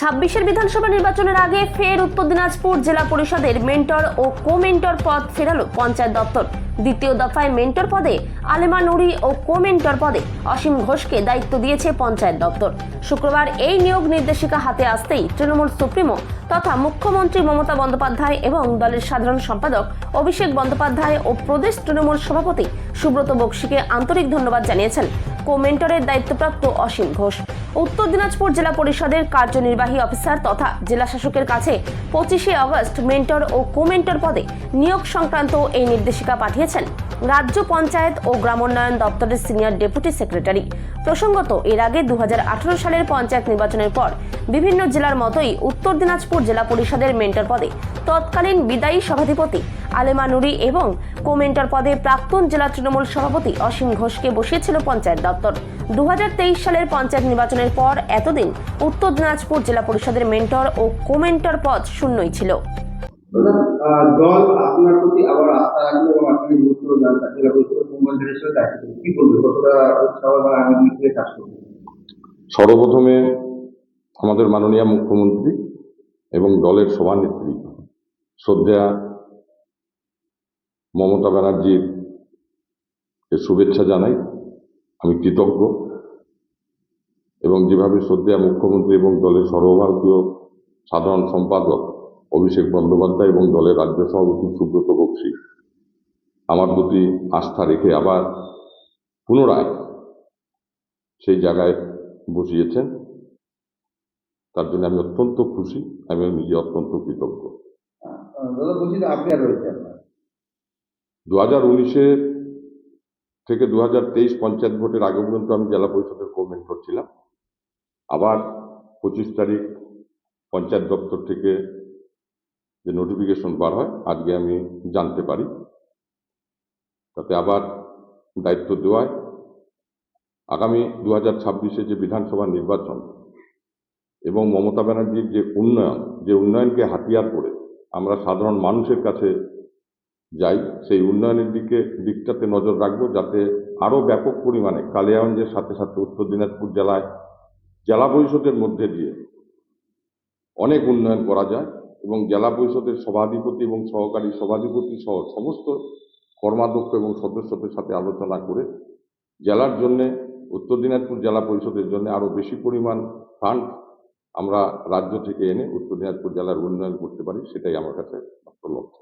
26-এর বিধানসভা নির্বাচনের আগে ফের উত্তর দিনাজপুর জেলা পরিষদের মেন্টর ও কো-মেন্টর পদ ফেরালো পঞ্চায়েত দপ্তর। দ্বিতীয় দফায় মেন্টর পদে আলেমা নুরি ও কো-মেন্টর পদে অসীম ঘোষকে দায়িত্ব দিয়েছে পঞ্চায়েত দপ্তর। শুক্রবার এই নিয়োগ নির্দেশিকা হাতে আসতেই তৃণমূল সুপ্রিমো তথা মুখ্যমন্ত্রী মমতা বন্দ্যোপাধ্যায় এবং দলের সাধারণ সম্পাদক অভিষেক বন্দ্যোপাধ্যায় ও প্রদেশ তৃণমূল সভাপতি সুব্রত বক্সিকে আন্তরিক ধন্যবাদ জানিয়েছেন কো-মেন্টরের দায়িত্বপ্রাপ্ত অসীম ঘোষ। উত্তর দিনাজপুর জেলা পরিষদের কার্যনির্বাহী অফিসার তথা জেলা শাসকের কাছে 25শে আগস্ট মেন্টর ও কো-মেন্টর পদে নিয়োগ সংক্রান্ত এই নির্দেশিকা পাঠিয়েছেন রাজ্য পঞ্চায়েত ও গ্রামোন্নয়ন দপ্তরের সিনিয়র ডেপুটি সেক্রেটারি। প্রসঙ্গত, এর আগে 2018 সালের পঞ্চায়েত নির্বাচনের পর বিভিন্ন জেলার মতোই উত্তর দিনাজপুর জেলা পরিষদের মেন্টর পদে তৎকালীন বিদায়ী সভাধিপতি আলেমা নুরি এবং কো-মেন্টর পদে প্রাক্তন জেলা তৃণমূল সভাপতি অসীম ঘোষকে বসিয়েছিল পঞ্চায়েত দপ্তর। 2023 সালের পঞ্চায়েত নির্বাচনের পর এতদিন উত্তর দিনাজপুর জেলা পরিষদের মেন্টর ও কো-মেন্টর পদ শূন্যই ছিল। দল আপনার প্রতি আবার আস্থা রাখলো এবং আপনি গুরুত্ব দেন জেলা পরিষদের কো-মেন্টর হিসেবে দায়িত্ব কি বলবেন, কতটা উৎসাহ বা আনন্দ দিয়ে কাজ করবেন? সর্বপ্রথমে আমাদের মাননীয় মুখ্যমন্ত্রী এবং দলের সভানেত্রী শ্রদ্ধেয়া মমতা ব্যানার্জির শুভেচ্ছা জানাই। আমি কৃতজ্ঞ এবং যেভাবে শ্রদ্ধেয়া মুখ্যমন্ত্রী এবং দলের সর্বভারতীয় সাধারণ সম্পাদক অভিষেক বন্দ্যোপাধ্যায় এবং দলের রাজ্য সভাপতি সুব্রত বক্সি আমার প্রতি আস্থা রেখে আবার পুনরায় সেই জায়গায় বসিয়েছেন, তার জন্য আমি অত্যন্ত খুশি, আমি নিজে অত্যন্ত কৃতজ্ঞ। দাদা বলছি যে আপনি আর রয়েছে 2019 থেকে 2023 পঞ্চায়েত ভোটের আগে পর্যন্ত আমি জেলা পরিষদের কো-মেন্টর ছিলাম। আবার 25 তারিখ পঞ্চায়েত দপ্তর থেকে যে নোটিফিকেশন বার হয় আজকে আমি জানতে পারি, তাতে আবার দায়িত্ব দেওয়ায় আগামী 2026-এ যে বিধানসভা নির্বাচন এবং মমতা ব্যানার্জির যে উন্নয়নকে হাতিয়ার করে আমরা সাধারণ মানুষের কাছে যাই, সেই উন্নয়নের দিকটাতে নজর রাখবো, যাতে আরও ব্যাপক পরিমাণে কালিয়াগঞ্জের সাথে সাথে উত্তর দিনাজপুর জেলায় জেলা পরিষদের মধ্যে দিয়ে অনেক উন্নয়ন করা যায় এবং জেলা পরিষদের সভাধিপতি এবং সহকারী সভাধিপতি সহ সমস্ত কর্মাধ্যক্ষ এবং সদস্যদের সাথে আলোচনা করে জেলার জন্যে উত্তর দিনাজপুর জেলা পরিষদের জন্য আরও বেশি পরিমাণ ফান্ড আমরা রাজ্য থেকে এনে উত্তর দিনাজপুর জেলার উন্নয়ন করতে পারি, সেটাই আমার কাছে লক্ষ্য।